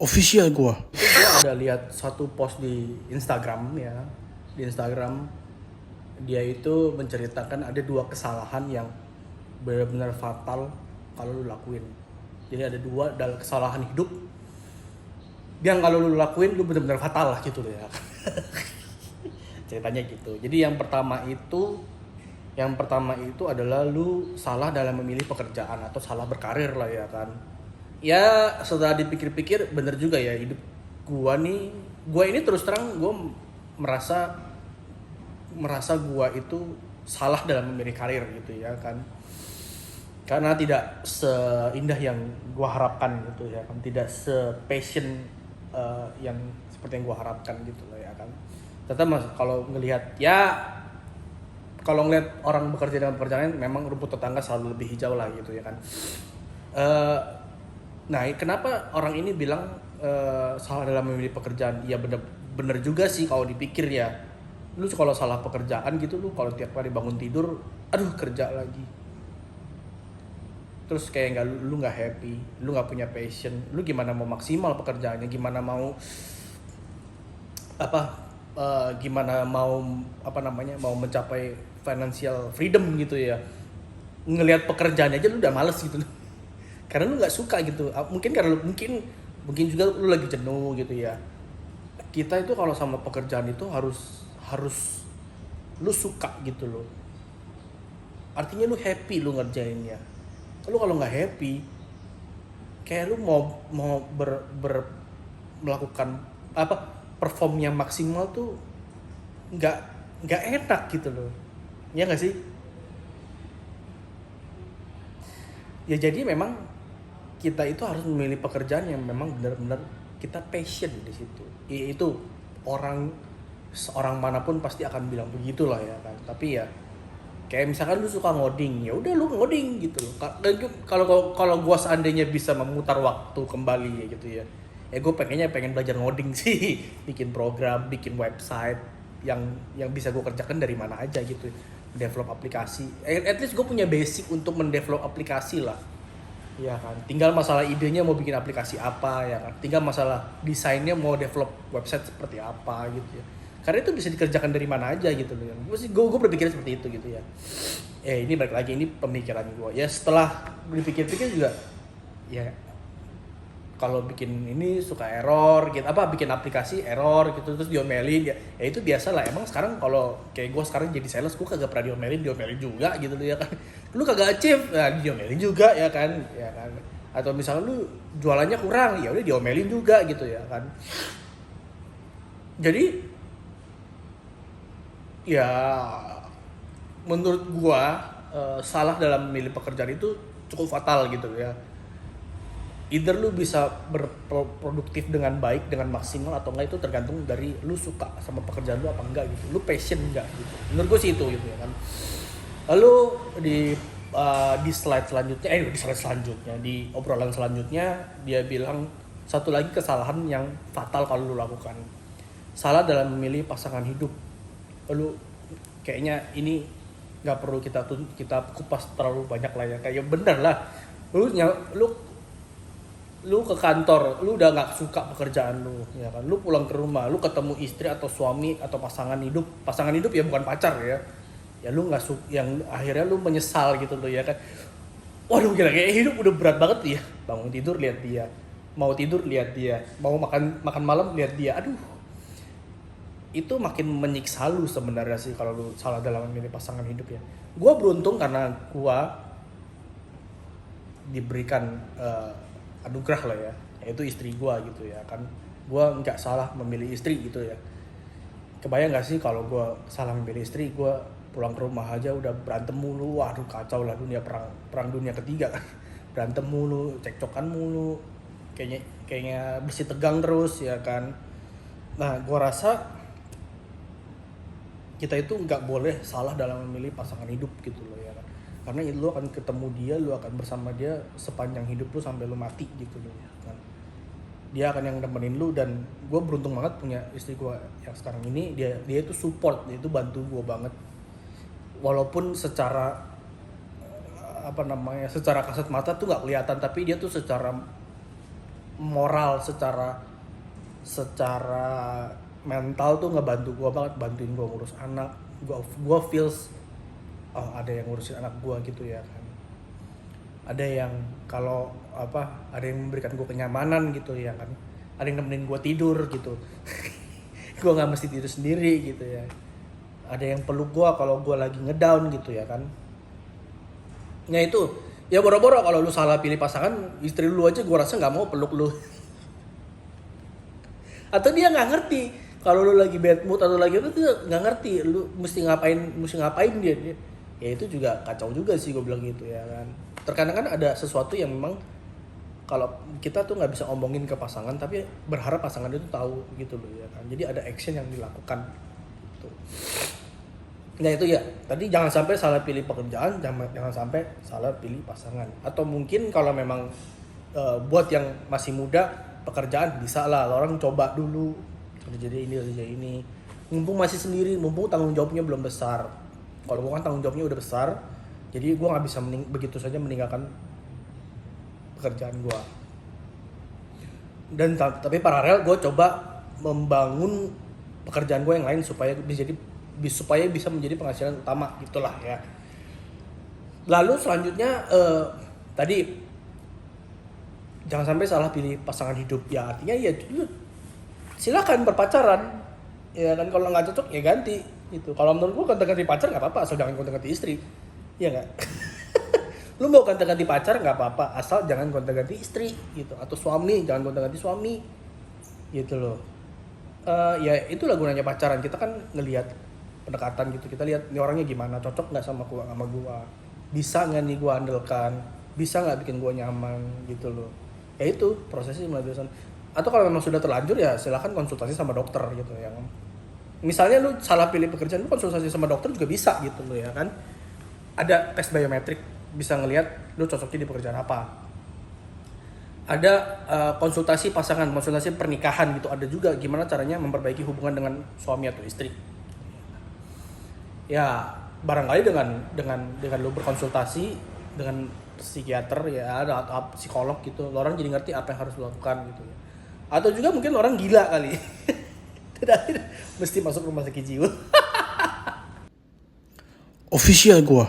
Official gua. Itu gue ada lihat satu post di Instagram ya. Di Instagram dia itu menceritakan ada 2 kesalahan yang benar-benar fatal kalau lu lakuin. Jadi ada 2 dalam kesalahan hidup yang kalau lu lakuin lu benar-benar fatal lah gitu ya. Ceritanya gitu. Jadi yang pertama itu adalah lu salah dalam memilih pekerjaan atau salah berkarir lah ya kan. Ya setelah dipikir-pikir bener juga ya, hidup gua ini terus terang gua merasa merasa gua itu salah dalam memilih karir gitu ya kan, karena tidak seindah yang gua harapkan gitu ya kan, tidak se-passion yang seperti yang gua harapkan gitu loh ya kan. Tetap mas kalau ngelihat orang bekerja dengan pekerjaan memang rumput tetangga selalu lebih hijau lah gitu ya kan. Eh, Nah, kenapa orang ini bilang salah dalam memilih pekerjaan? Ya bener juga sih kalau dipikir ya. Lu kalau salah pekerjaan gitu, lu kalau tiap kali bangun tidur, aduh kerja lagi. Terus kayak lu nggak happy, lu nggak punya passion, lu gimana mau maksimal pekerjaannya, gimana mau mau mencapai financial freedom gitu ya. Ngelihat pekerjaannya aja lu udah males gitu. Karena lu nggak suka gitu, mungkin karena mungkin juga lu lagi jenuh gitu ya. Kita itu kalau sama pekerjaan itu harus harus lu suka gitu loh, artinya lu happy lu ngerjainnya. Lu kalau nggak happy kayak lu mau melakukan perform yang maksimal tuh nggak nggak enak gitu loh, ya nggak sih? Ya jadi memang kita itu harus memilih pekerjaan yang memang benar-benar kita passion di situ. Itu seorang manapun pasti akan bilang begitulah ya kan. Tapi ya kayak misalkan lu suka ngoding, ya udah lu ngoding gitu loh. Kalau gua seandainya bisa memutar waktu kembali ya gitu ya. Ya gue pengen belajar ngoding sih, bikin program, bikin website yang bisa gue kerjakan dari mana aja gitu. Develop aplikasi. At least gue punya basic untuk mendevelop aplikasi lah. Ya kan, tinggal masalah idenya mau bikin aplikasi apa ya kan, tinggal masalah desainnya mau develop website seperti apa gitu ya, karena itu bisa dikerjakan dari mana aja gitu loh. Gue berpikir seperti itu gitu ya. Ini balik lagi, ini pemikiran gue ya setelah berpikir-pikir juga ya. Kalau bikin ini suka error gitu, bikin aplikasi error gitu terus diomelin ya itu biasa lah. Emang sekarang kalau kayak gue sekarang jadi sales, gue kagak pernah diomelin juga gitu loh ya kan. Lu kagak achieve, nah diomelin juga ya kan, atau misalnya lu jualannya kurang, ya udah diomelin juga gitu ya kan. Jadi ya menurut gue salah dalam memilih pekerjaan itu cukup fatal gitu ya. Either lu bisa berproduktif dengan baik, dengan maksimal, atau enggak itu tergantung dari lu suka sama pekerjaan lu apa enggak gitu, lu passion enggak gitu. Menurut gue sih itu gitu ya kan. Lalu di obrolan selanjutnya dia bilang satu lagi kesalahan yang fatal kalau lu lakukan, salah dalam memilih pasangan hidup. Lu kayaknya ini nggak perlu kita kupas terlalu banyak lah ya, kayak bener lah. Lu ke kantor, lu udah nggak suka pekerjaan lu, ya kan? Lu pulang ke rumah, lu ketemu istri atau suami atau pasangan hidup ya bukan pacar ya. Ya lu nggak suka, yang akhirnya lu menyesal gitu loh ya kan. Waduh gila, kayak hidup udah berat banget ya. Bangun tidur lihat dia, mau tidur lihat dia, mau makan malam lihat dia. Aduh, itu makin menyiksa lu sebenarnya sih kalau lu salah dalam memilih pasangan hidup ya. Gua beruntung karena gua diberikan anugerah lah ya, yaitu istri gue gitu ya kan. Gue nggak salah memilih istri gitu ya. Kebayang nggak sih kalau gue salah memilih istri, gue pulang ke rumah aja udah berantem mulu, waduh kacau lah, perang dunia ketiga kan. Berantem mulu, cekcokan mulu, kayaknya bersih tegang terus ya kan. Nah gue rasa kita itu nggak boleh salah dalam memilih pasangan hidup gitu loh ya kan. Karena lu akan ketemu dia, lu akan bersama dia sepanjang hidup lu sampai lu mati gitu loh ya kan. Dia akan yang nemenin lu, dan gue beruntung banget punya istri gue yang sekarang ini. Dia itu support, dia itu bantu gue banget, walaupun secara secara kasat mata tuh nggak kelihatan, tapi dia tuh secara moral, secara mental tuh ngebantu gue banget, bantuin gue ngurus anak. Gue feels, oh ada yang ngurusin anak gue gitu ya kan, ada yang kalau ada yang memberikan gue kenyamanan gitu ya kan, ada yang nemenin gue tidur gitu. Gue nggak mesti tidur sendiri gitu ya, ada yang peluk gue kalau gue lagi ngedown gitu ya kan. Nah itu ya, boro-boro kalau lu salah pilih pasangan, istri lu aja gue rasa nggak mau peluk lu. Atau dia nggak ngerti kalau lu lagi bad mood atau lagi apa, tuh nggak ngerti lu mesti ngapain dia. Ya itu juga kacau juga sih, gue bilang gitu ya kan. Terkadang kan ada sesuatu yang memang kalau kita tuh nggak bisa omongin ke pasangan, tapi berharap pasangan itu tahu gitu loh ya kan. Jadi ada action yang dilakukan gitu. Nah itu ya, tadi jangan sampai salah pilih pekerjaan, jangan sampai salah pilih pasangan. Atau mungkin kalau memang buat yang masih muda, pekerjaan bisa lah, orang coba dulu kerja ini. Mumpung masih sendiri, mumpung tanggung jawabnya belum besar. Kalau gue kan tanggung jawabnya udah besar, jadi gue nggak bisa begitu saja meninggalkan pekerjaan gue. Dan tapi paralel gue coba membangun pekerjaan gue yang lain supaya bisa menjadi penghasilan utama gitulah ya. Lalu selanjutnya tadi jangan sampai salah pilih pasangan hidup, ya artinya ya silakan berpacaran ya kan, kalau nggak cocok ya ganti gitu. Kalau menurut gue ganti pacar nggak apa-apa, asal jangan ganti istri, ya nggak. Lu mau ganti pacar nggak apa-apa, asal jangan ganti istri gitu, atau suami jangan ganti suami gitu loh. Ya itulah gunanya pacaran, kita kan ngelihat pendekatan gitu, kita lihat nih orangnya gimana, cocok nggak sama gua, bisa nggak nih gua andalkan, bisa nggak bikin gua nyaman gitu loh. Ya itu prosesnya mulai dari sana. Atau kalau memang sudah terlanjur ya silakan konsultasi sama dokter gitu ya. Misalnya lu salah pilih pekerjaan, lu konsultasi sama dokter juga bisa gitu loh ya kan. Ada tes biometrik, bisa ngelihat lu cocoknya di pekerjaan apa. Ada konsultasi pasangan, konsultasi pernikahan gitu, ada juga gimana caranya memperbaiki hubungan dengan suami atau istri. Ya barangkali dengan lu berkonsultasi dengan psikiater ya, atau psikolog gitu, orang jadi ngerti apa yang harus dilakukan gitu ya. Atau juga mungkin orang gila kali. Tidak mesti masuk rumah sakit jiwa. Official gua.